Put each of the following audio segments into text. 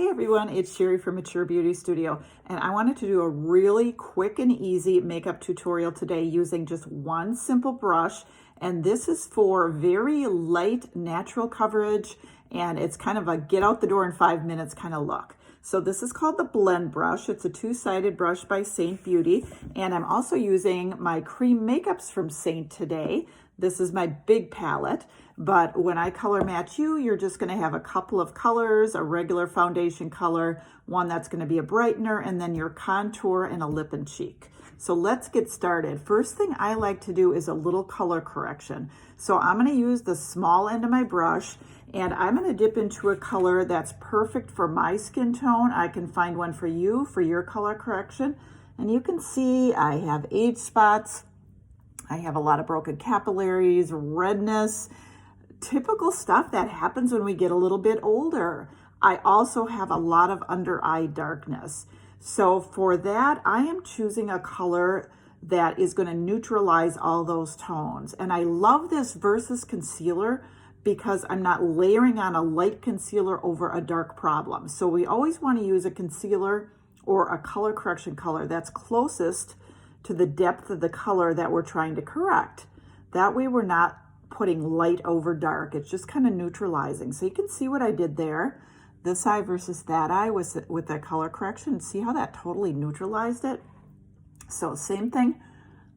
Hey everyone, it's Sherry from Mature Beauty Studio, and I wanted to do a really quick and easy makeup tutorial today using just one simple brush. And this is for very light natural coverage, and it's kind of a get out the door in 5 minutes kind of look. So this is called the Blend Brush. It's a two-sided brush by Seint Beauty, and I'm also using my cream makeups from Seint today. This is my big palette, but when I color match you, you're just gonna have a couple of colors, a regular foundation color, one that's gonna be a brightener, and then your contour and a lip and cheek. So let's get started. First thing I like to do is a little color correction. So I'm gonna use the small end of my brush, and I'm gonna dip into a color that's perfect for my skin tone. I can find one for you, for your color correction. And you can see I have age spots. I have a lot of broken capillaries, redness, typical stuff that happens when we get a little bit older. I also have a lot of under eye darkness. So for that, I am choosing a color that is going to neutralize all those tones. And I love this versus concealer because I'm not layering on a light concealer over a dark problem. So we always want to use a concealer or a color correction color that's closest to the depth of the color that we're trying to correct. That way we're not putting light over dark. It's just kind of neutralizing. So you can see what I did there. This eye versus that eye with that color correction. See how that totally neutralized it? So same thing.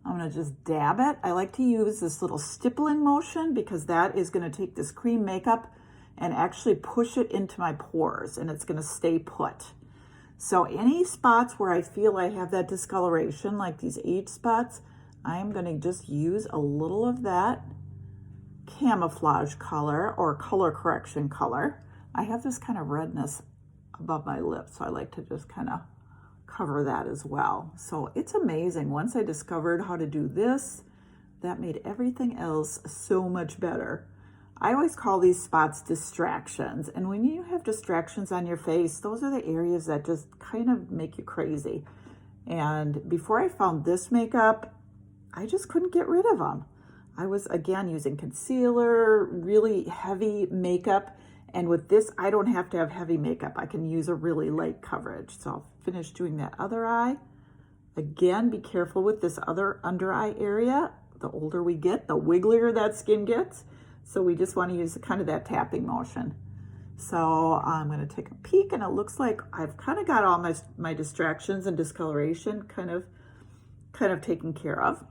I'm gonna just dab it. I like to use this little stippling motion because that is gonna take this cream makeup and actually push it into my pores, and it's gonna stay put. So any spots where I feel I have that discoloration, like these age spots, I'm gonna just use a little of that camouflage color or color correction color. I have this kind of redness above my lips, so I like to just kind of cover that as well. So it's amazing. Once I discovered how to do this, that made everything else so much better. I always call these spots distractions. And when you have distractions on your face, those are the areas that just kind of make you crazy. And before I found this makeup, I just couldn't get rid of them. I was, again, using concealer, really heavy makeup. And with this, I don't have to have heavy makeup. I can use a really light coverage. So I'll finish doing that other eye. Again, be careful with this other under eye area. The older we get, the wigglier that skin gets. So we just want to use kind of that tapping motion. So I'm going to take a peek, and it looks like I've kind of got all my distractions and discoloration kind of taken care of.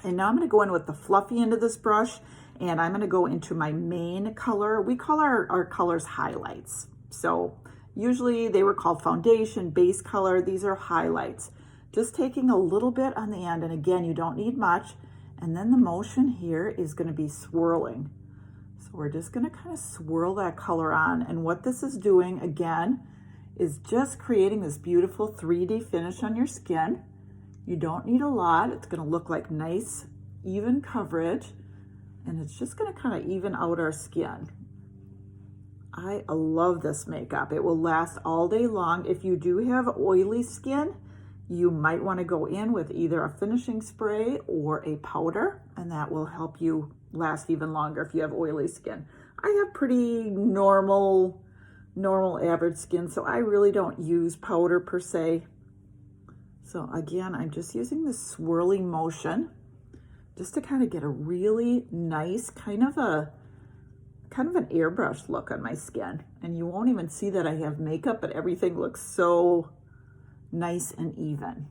And now I'm going to go in with the fluffy end of this brush, and I'm going to go into my main color. We call our colors highlights. So usually they were called foundation, base color. These are highlights. Just taking a little bit on the end, and again, you don't need much. And then the motion here is going to be swirling. So we're just going to kind of swirl that color on. And what this is doing, again, is just creating this beautiful 3D finish on your skin. You don't need a lot. It's going to look like nice, even coverage. And it's just going to kind of even out our skin. I love this makeup. It will last all day long. If you do have oily skin, you might want to go in with either a finishing spray or a powder, and that will help you last even longer if you have oily skin. I have pretty normal average skin, so I really don't use powder per se. So again, I'm just using this swirling motion just to kind of get a really nice kind of an airbrush look on my skin. And you won't even see that I have makeup, but everything looks so nice and even.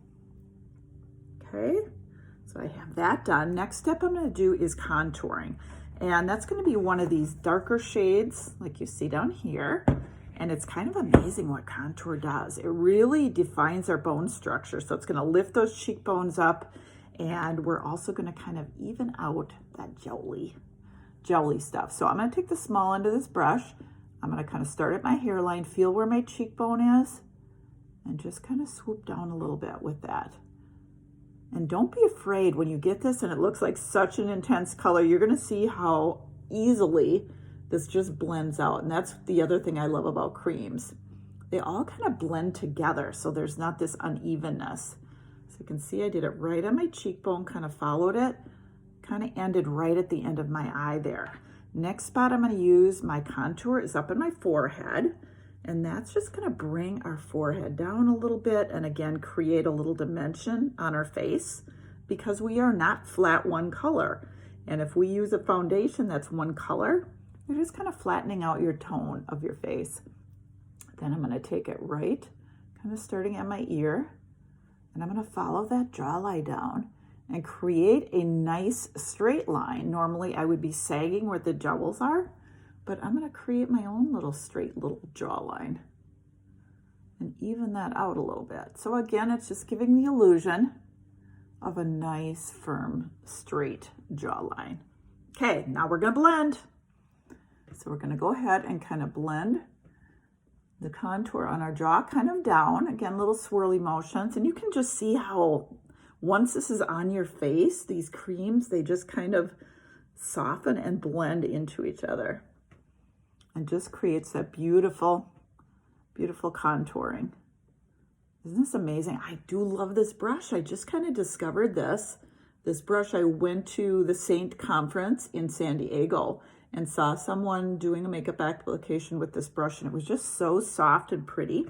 Okay, so I have that done. Next step I'm going to do is contouring, and that's going to be one of these darker shades like you see down here. And it's kind of amazing what contour does. It really defines our bone structure, so it's going to lift those cheekbones up, and we're also going to kind of even out that jelly stuff. So I'm going to take the small end of this brush. I'm going to kind of start at my hairline, feel where my cheekbone is, and just kind of swoop down a little bit with that. And don't be afraid when you get this and it looks like such an intense color. You're going to see how easily this just blends out. And that's the other thing I love about creams. They all kind of blend together, so there's not this unevenness. So you can see I did it right on my cheekbone, kind of followed it, kind of ended right at the end of my eye there. Next spot I'm going to use my contour is up in my forehead. And that's just gonna bring our forehead down a little bit and again, create a little dimension on our face because we are not flat one color. And if we use a foundation that's one color, you're just kind of flattening out your tone of your face. Then I'm gonna take it right, kind of starting at my ear, and I'm gonna follow that jawline down and create a nice straight line. Normally I would be sagging where the jowls are, but I'm gonna create my own little straight little jawline and even that out a little bit. So again, it's just giving the illusion of a nice, firm, straight jawline. Okay, now we're gonna blend. So we're gonna go ahead and kind of blend the contour on our jaw kind of down. Again, little swirly motions. And you can just see how once this is on your face, these creams, they just kind of soften and blend into each other. And just creates that beautiful, beautiful contouring. Isn't this amazing? I do love this brush. I just kind of discovered this. This brush, I went to the Seint conference in San Diego and saw someone doing a makeup application with this brush, and it was just so soft and pretty.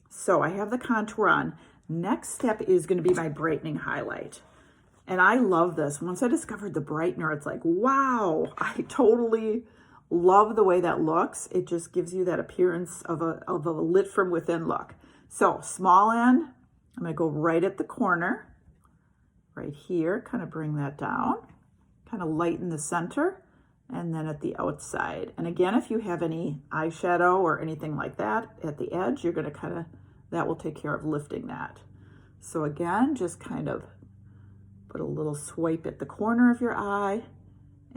So I have the contour on. Next step is going to be my brightening highlight. And I love this. Once I discovered the brightener, it's like, wow, I totally love the way that looks. It just gives you that appearance of a lit from within look. So small end, I'm gonna go right at the corner, right here, kind of bring that down, kind of lighten the center, and then at the outside. And again, if you have any eyeshadow or anything like that at the edge, you're gonna kind of, that will take care of lifting that. So again, just kind of put a little swipe at the corner of your eye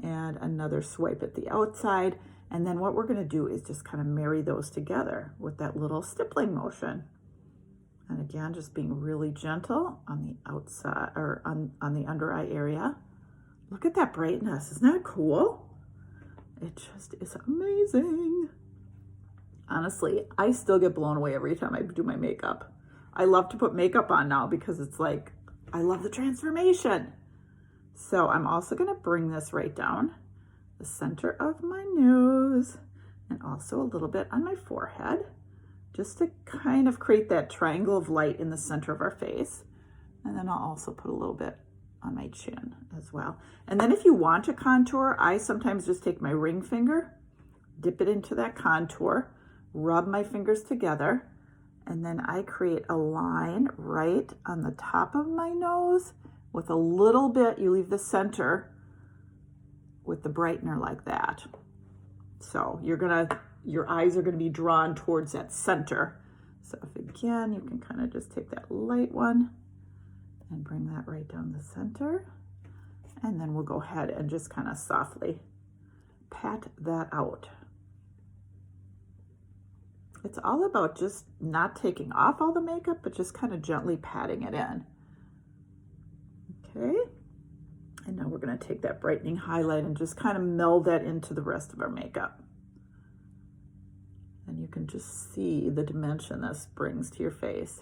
and another swipe at the outside. And then what we're gonna do is just kind of marry those together with that little stippling motion. And again, just being really gentle on the outside or on the under eye area. Look at that brightness, isn't that cool? It just is amazing. Honestly, I still get blown away every time I do my makeup. I love to put makeup on now because it's like, I love the transformation. So I'm also gonna bring this right down the center of my nose and also a little bit on my forehead, just to kind of create that triangle of light in the center of our face. And then I'll also put a little bit on my chin as well. And then if you want to contour, I sometimes just take my ring finger, dip it into that contour, rub my fingers together, and then I create a line right on the top of my nose with a little bit, you leave the center with the brightener like that. So your eyes are gonna be drawn towards that center. So if again, you can kind of just take that light one and bring that right down the center. And then we'll go ahead and just kind of softly pat that out. It's all about just not taking off all the makeup, but just kind of gently patting it in. Okay, and now we're gonna take that brightening highlight and just kind of meld that into the rest of our makeup. And you can just see the dimension this brings to your face.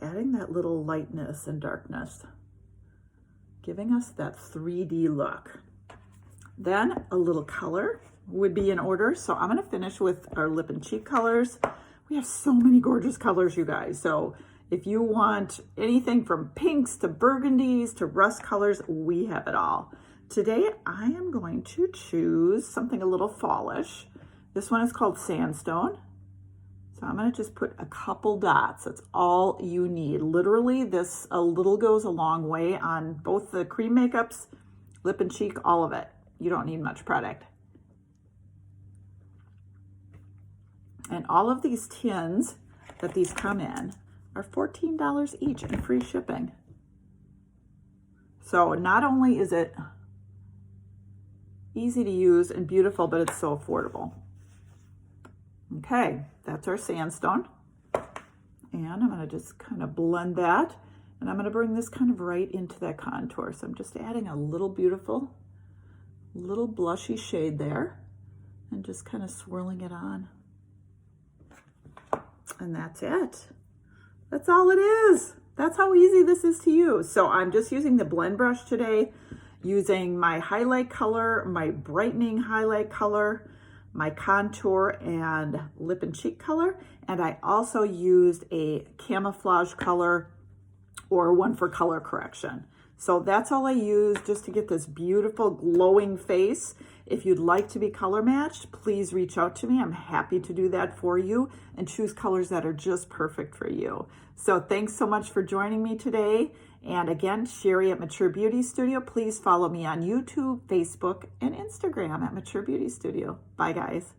Adding that little lightness and darkness, giving us that 3D look. Then a little color would be in order. So I'm gonna finish with our lip and cheek colors. We have so many gorgeous colors, you guys. So if you want anything from pinks to burgundies to rust colors, we have it all. Today, I am going to choose something a little fallish. This one is called Sandstone. So I'm gonna just put a couple dots. That's all you need. Literally, this a little goes a long way on both the cream makeups, lip and cheek, all of it. You don't need much product. And all of these tins that these come in are $14 each and free shipping. So not only is it easy to use and beautiful, but it's so affordable. Okay, that's our Sandstone. And I'm gonna just kind of blend that, and I'm gonna bring this kind of right into that contour. So I'm just adding a little beautiful, little blushy shade there, and just kind of swirling it on. And that's it. That's all it is. That's how easy this is to use. So I'm just using the blend brush today, using my highlight color, my brightening highlight color, my contour and lip and cheek color. And I also used a camouflage color or one for color correction. So that's all I use just to get this beautiful glowing face. If you'd like to be color matched, please reach out to me. I'm happy to do that for you and choose colors that are just perfect for you. So thanks so much for joining me today. And again, Sherry at Mature Beauty Studio. Please follow me on YouTube, Facebook, and Instagram at Mature Beauty Studio. Bye, guys.